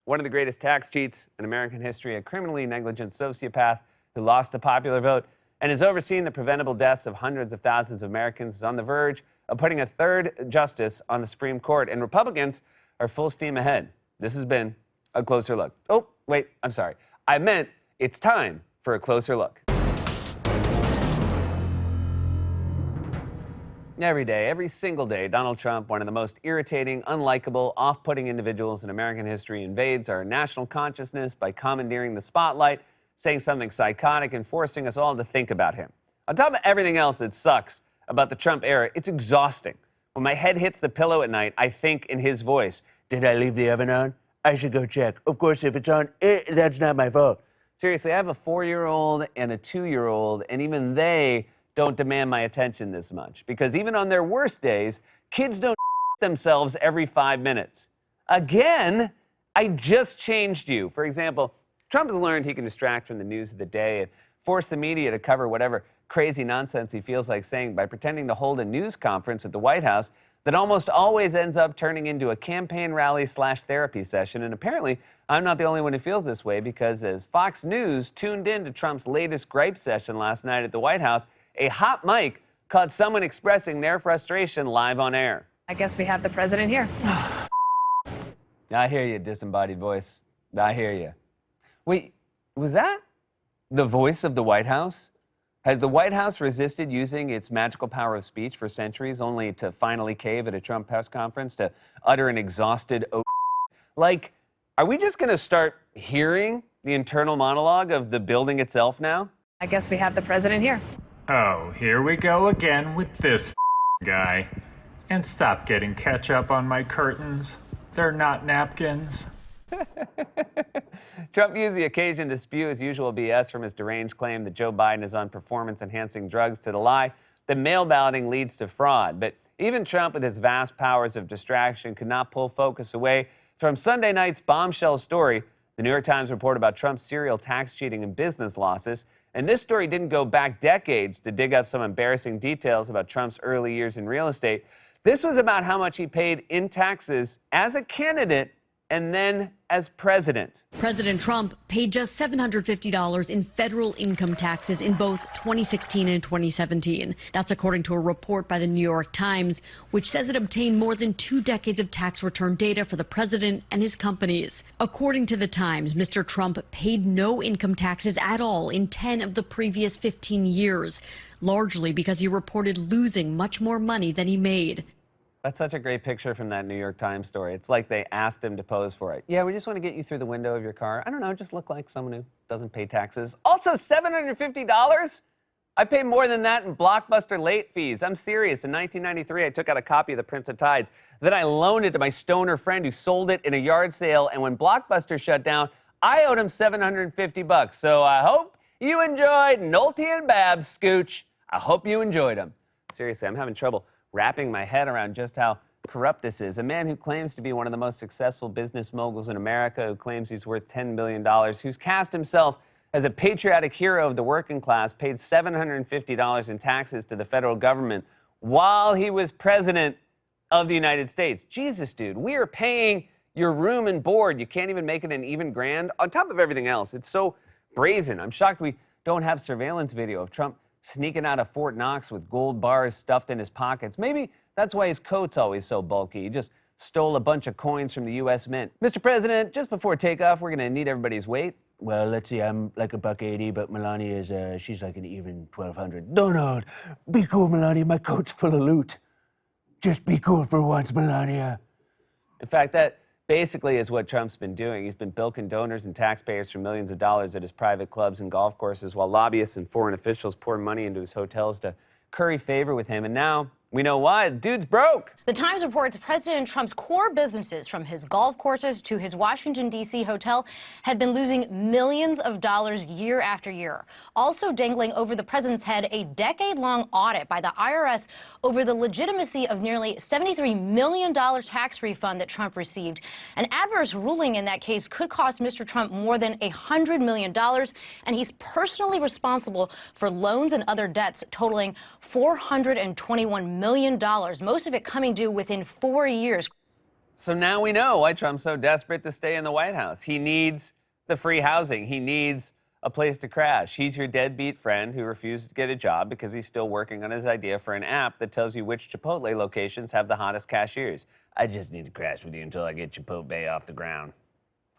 One of the greatest tax cheats in American history, a criminally negligent sociopath who lost the popular vote and has overseen the preventable deaths of hundreds of thousands of Americans, is on the verge of putting a third justice on the Supreme Court, and Republicans are full steam ahead. This has been a closer look. Oh, wait, I'm sorry. I meant it's time for a closer look. Every day, every single day, Donald Trump, one of the most irritating, unlikable, off-putting individuals in American history, invades our national consciousness by commandeering the spotlight, saying something psychotic, and forcing us all to think about him. On top of everything else that sucks about the Trump era, it's exhausting. When my head hits the pillow at night, I think in his voice, "Did I leave the oven on? I should go check. Of course, if it's on, that's not my fault." Seriously, I have a 4-year-old and a 2-year-old, and even they don't demand my attention this much, because even on their worst days, kids don't themselves every 5 minutes. Again, I just changed you. For example, Trump has learned he can distract from the news of the day and force the media to cover whatever crazy nonsense he feels like saying by pretending to hold a news conference at the White House that almost always ends up turning into a campaign rally/therapy session. And apparently, I'm not the only one who feels this way, because as Fox News tuned in to Trump's latest gripe session last night at the White House, a hot mic caught someone expressing their frustration live on air. I guess we have the president here. I hear you, disembodied voice. I hear you. Wait, was that the voice of the White House? Has the White House resisted using its magical power of speech for centuries, only to finally cave at a Trump press conference to utter an exhausted Like, are we just going to start hearing the internal monologue of the building itself now? I guess we have the president here. Oh, here we go again with this guy. And stop getting ketchup on my curtains. They're not napkins. Trump used the occasion to spew his usual BS, from his deranged claim that Joe Biden is on performance-enhancing drugs to the lie that mail balloting leads to fraud. But even Trump, with his vast powers of distraction, could not pull focus away from Sunday night's bombshell story. The New York Times reported about Trump's serial tax cheating and business losses. And this story didn't go back decades to dig up some embarrassing details about Trump's early years in real estate. This was about how much he paid in taxes as a candidate and then as president. President Trump paid just $750 in federal income taxes in both 2016 and 2017. That's according to a report by the New York Times, which says it obtained more than 2 decades of tax return data for the president and his companies. According to the Times, Mr. Trump paid no income taxes at all in 10 of the previous 15 years, largely because he reported losing much more money than he made. That's such a great picture from that New York Times story. It's like they asked him to pose for it. Yeah, we just want to get you through the window of your car. I don't know, just look like someone who doesn't pay taxes. Also, $750? I pay more than that in Blockbuster late fees. I'm serious. In 1993, I took out a copy of The Prince of Tides. Then I loaned it to my stoner friend who sold it in a yard sale. And when Blockbuster shut down, I owed him $750. So I hope you enjoyed Nolte and Bab's Scooch. I hope you enjoyed them. Seriously, I'm having trouble wrapping my head around just how corrupt this is. A man who claims to be one of the most successful business moguls in America, who claims he's worth $10 billion, who's cast himself as a patriotic hero of the working class, paid $750 in taxes to the federal government while he was president of the United States. Jesus, dude, we are paying your room and board. You can't even make it an even grand. On top of everything else, it's so brazen. I'm shocked we don't have surveillance video of Trump sneaking out of Fort Knox with gold bars stuffed in his pockets. Maybe that's why his coat's always so bulky. He just stole a bunch of coins from the U.S. Mint. Mr. President, just before takeoff, we're going to need everybody's weight. Well, let's see, I'm like $180, but Melania is, she's like an even 1,200. Donald, be cool, Melania. My coat's full of loot. Just be cool for once, Melania. In fact, that basically is what Trump's been doing. He's been bilking donors and taxpayers for millions of dollars at his private clubs and golf courses, while lobbyists and foreign officials pour money into his hotels to curry favor with him. And now we know why. Dude's broke. The Times reports President Trump's core businesses, from his golf courses to his Washington, D.C. hotel, have been losing millions of dollars year after year. Also dangling over the president's head, a decade-long audit by the IRS over the legitimacy of nearly $73 million tax refund that Trump received. An adverse ruling in that case could cost Mr. Trump more than $100 million, and he's personally responsible for loans and other debts totaling $421 million, most of it coming due within 4 years. So now we know why Trump's so desperate to stay in the White House. He needs the free housing. He needs a place to crash. He's your deadbeat friend who refused to get a job because he's still working on his idea for an app that tells you which Chipotle locations have the hottest cashiers. I just need to crash with you until I get Chipotle off the ground.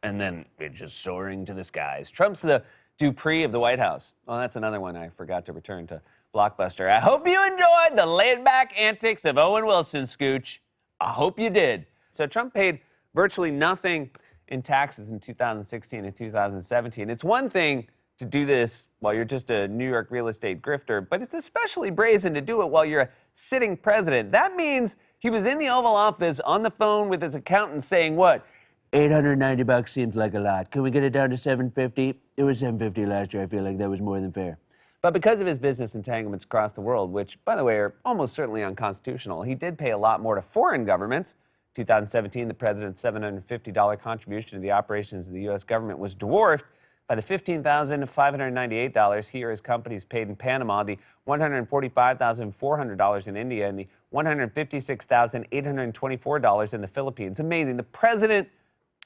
And then it's just soaring to the skies. Trump's the Dupree of the White House. Well, that's another one I forgot to return to Blockbuster. I hope you enjoyed the laid-back antics of Owen Wilson, Scooch. I hope you did. So Trump paid virtually nothing in taxes in 2016 and 2017. It's one thing to do this while you're just a New York real estate grifter, but it's especially brazen to do it while you're a sitting president. That means he was in the Oval Office on the phone with his accountant saying, what? $890 seems like a lot. Can we get it down to $750? It was $750 last year. I feel like that was more than fair. But because of his business entanglements across the world, which, by the way, are almost certainly unconstitutional, he did pay a lot more to foreign governments. 2017, the president's $750 contribution to the operations of the U.S. government was dwarfed by the $15,598 he or his companies paid in Panama, the $145,400 in India, and the $156,824 in the Philippines. Amazing. The president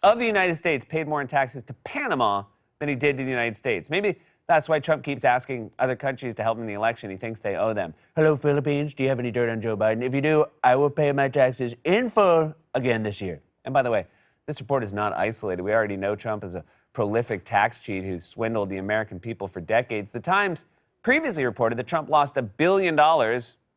of the United States paid more in taxes to Panama than he did to the United States. Maybe that's why Trump keeps asking other countries to help him in the election. He thinks they owe them. Hello, Philippines. Do you have any dirt on Joe Biden? If you do, I will pay my taxes in full again this year. And by the way, this report is not isolated. We already know Trump is a prolific tax cheat who's swindled the American people for decades. The Times previously reported that Trump lost $1 billion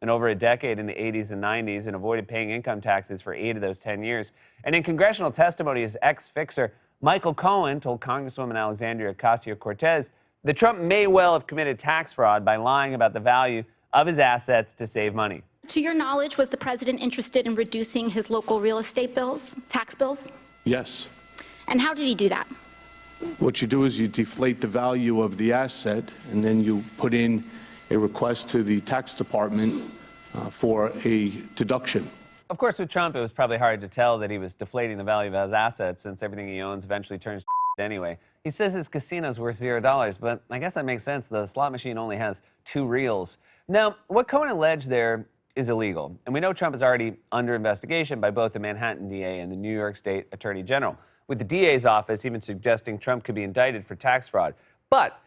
in over a decade in the 80s and 90s and avoided paying income taxes for 8 of those 10 years. And in congressional testimony, his ex-fixer, Michael Cohen, told Congresswoman Alexandria Ocasio-Cortez that Trump may well have committed tax fraud by lying about the value of his assets to save money. To your knowledge, was the president interested in reducing his local real estate bills, tax bills? Yes. And how did he do that? What you do is you deflate the value of the asset, and then you put in a request to the tax department for a deduction. Of course, with Trump, it was probably hard to tell that he was deflating the value of his assets since everything he owns eventually turns to anyway. He says his casino's worth $0, but I guess that makes sense. The slot machine only has 2 reels. Now, what Cohen alleged there is illegal, and we know Trump is already under investigation by both the Manhattan DA and the New York State Attorney General, with the DA's office even suggesting Trump could be indicted for tax fraud. But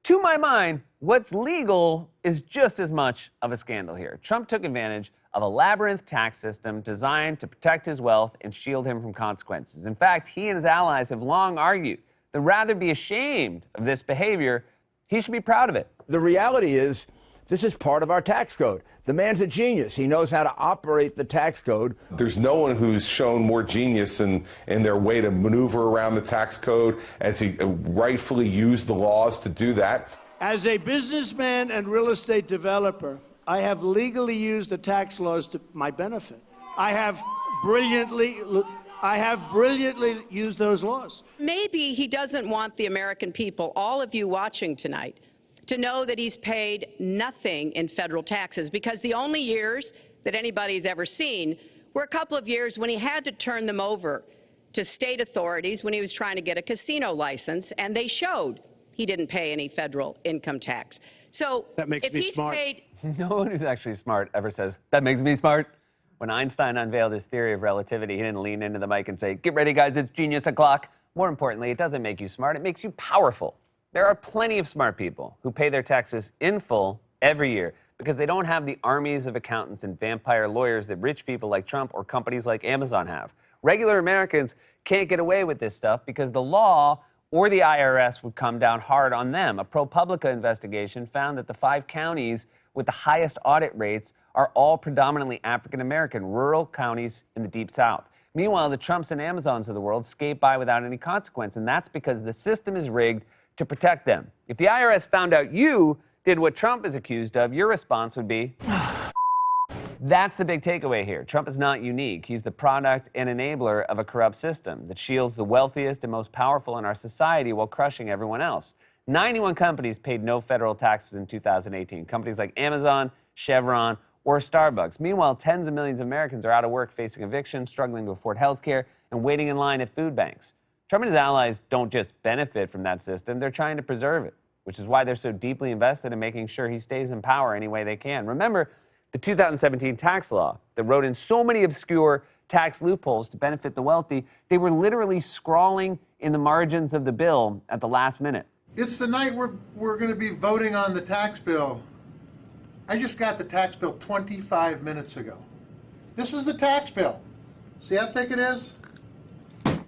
to my mind, what's legal is just as much of a scandal here. Trump took advantage of a labyrinth tax system designed to protect his wealth and shield him from consequences. In fact, he and his allies have long argued that rather be ashamed of this behavior, he should be proud of it. The reality is, this is part of our tax code. The man's a genius. He knows how to operate the tax code. There's no one who's shown more genius in their way to maneuver around the tax code and to rightfully use the laws to do that. As a businessman and real estate developer, I have legally used the tax laws to my benefit. I have brilliantly used those laws. Maybe he doesn't want the American people, all of you watching tonight, to know that he's paid nothing in federal taxes, because the only years that anybody's ever seen were a couple of years when he had to turn them over to state authorities when he was trying to get a casino license, and they showed he didn't pay any federal income tax. So that makes if me he's smart. paid... No one who's actually smart ever says, that makes me smart. When Einstein unveiled his theory of relativity, he didn't lean into the mic and say, get ready, guys, it's genius o'clock. More importantly, it doesn't make you smart, it makes you powerful. There are plenty of smart people who pay their taxes in full every year because they don't have the armies of accountants and vampire lawyers that rich people like Trump or companies like Amazon have. Regular Americans can't get away with this stuff because the law or the IRS would come down hard on them. A ProPublica investigation found that the 5 counties with the highest audit rates are all predominantly African American, rural counties in the Deep South. Meanwhile, the Trumps and Amazons of the world skate by without any consequence, and that's because the system is rigged to protect them. If the IRS found out you did what Trump is accused of, your response would be, That's the big takeaway here. Trump is not unique. He's the product and enabler of a corrupt system that shields the wealthiest and most powerful in our society while crushing everyone else. 91 companies paid no federal taxes in 2018. Companies like Amazon, Chevron, or Starbucks. Meanwhile, tens of millions of Americans are out of work, facing eviction, struggling to afford health care, and waiting in line at food banks. Trump and his allies don't just benefit from that system, they're trying to preserve it, which is why they're so deeply invested in making sure he stays in power any way they can. Remember the 2017 tax law that wrote in so many obscure tax loopholes to benefit the wealthy, they were literally scrawling in the margins of the bill at the last minute. It's the night we're going to be voting on the tax bill. I just got the tax bill 25 minutes ago. This is the tax bill. See how thick it is? That's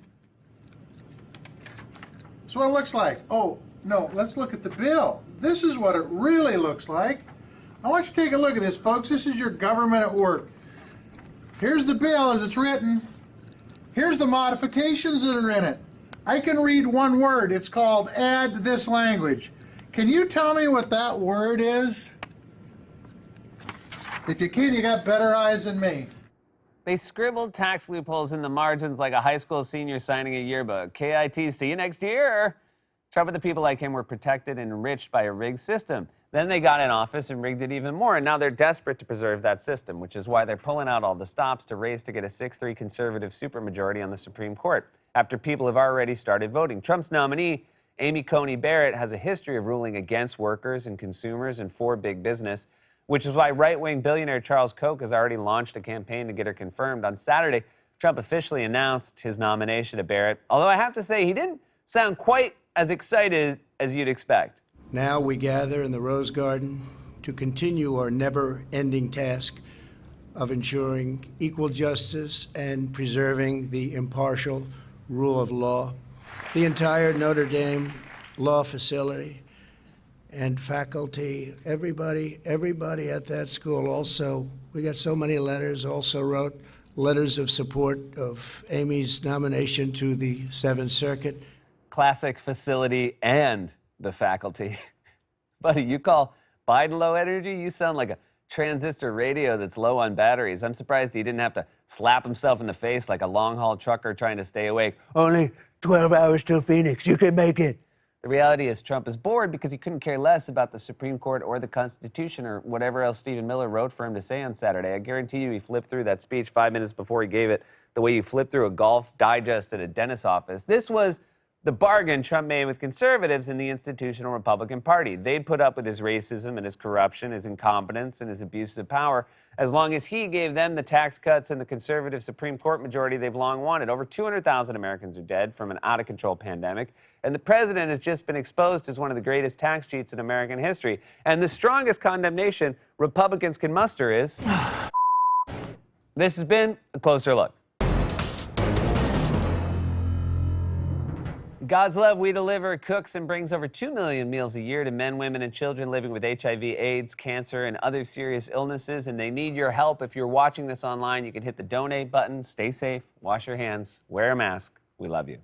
what it looks like. Oh, no, let's look at the bill. This is what it really looks like. I want you to take a look at this, folks. This is your government at work. Here's the bill as it's written. Here's the modifications that are in it. I can read one word. It's called add this language. Can you tell me what that word is? If you can, you got better eyes than me. They scribbled tax loopholes in the margins like a high school senior signing a yearbook. KIT, see you next year. Trump and the people like him were protected and enriched by a rigged system. Then they got in office and rigged it even more, and now they're desperate to preserve that system, which is why they're pulling out all the stops to race to get a 6-3 conservative supermajority on the Supreme Court, after people have already started voting. Trump's nominee, Amy Coney Barrett, has a history of ruling against workers and consumers and for big business, which is why right-wing billionaire Charles Koch has already launched a campaign to get her confirmed. On Saturday, Trump officially announced his nomination of Barrett, although I have to say he didn't sound quite as excited as you'd expect. Now we gather in the Rose Garden to continue our never-ending task of ensuring equal justice and preserving the impartial rule of law. The entire Notre Dame law facility and faculty, everybody at that school also, we got so many letters, also wrote letters of support of Amy's nomination to the Seventh Circuit. Classic facility and the faculty. Buddy, you call Biden low energy? You sound like a transistor radio that's low on batteries. I'm surprised he didn't have to slap himself in the face like a long-haul trucker trying to stay awake. Only 12 hours till Phoenix. You can make it. The reality is Trump is bored because he couldn't care less about the Supreme Court or the Constitution or whatever else Stephen Miller wrote for him to say on Saturday. I guarantee you he flipped through that speech 5 minutes before he gave it the way you flip through a Golf Digest at a dentist's office. This was the bargain Trump made with conservatives in the institutional Republican Party. They'd put up with his racism and his corruption, his incompetence and his abuses of power, as long as he gave them the tax cuts and the conservative Supreme Court majority they've long wanted. Over 200,000 Americans are dead from an out-of-control pandemic, and the president has just been exposed as one of the greatest tax cheats in American history. And the strongest condemnation Republicans can muster is... This has been A Closer Look. God's Love We Deliver cooks and brings over 2 million meals a year to men, women, and children living with HIV, AIDS, cancer, and other serious illnesses, and they need your help. If you're watching this online, you can hit the donate button. Stay safe, wash your hands, wear a mask. We love you.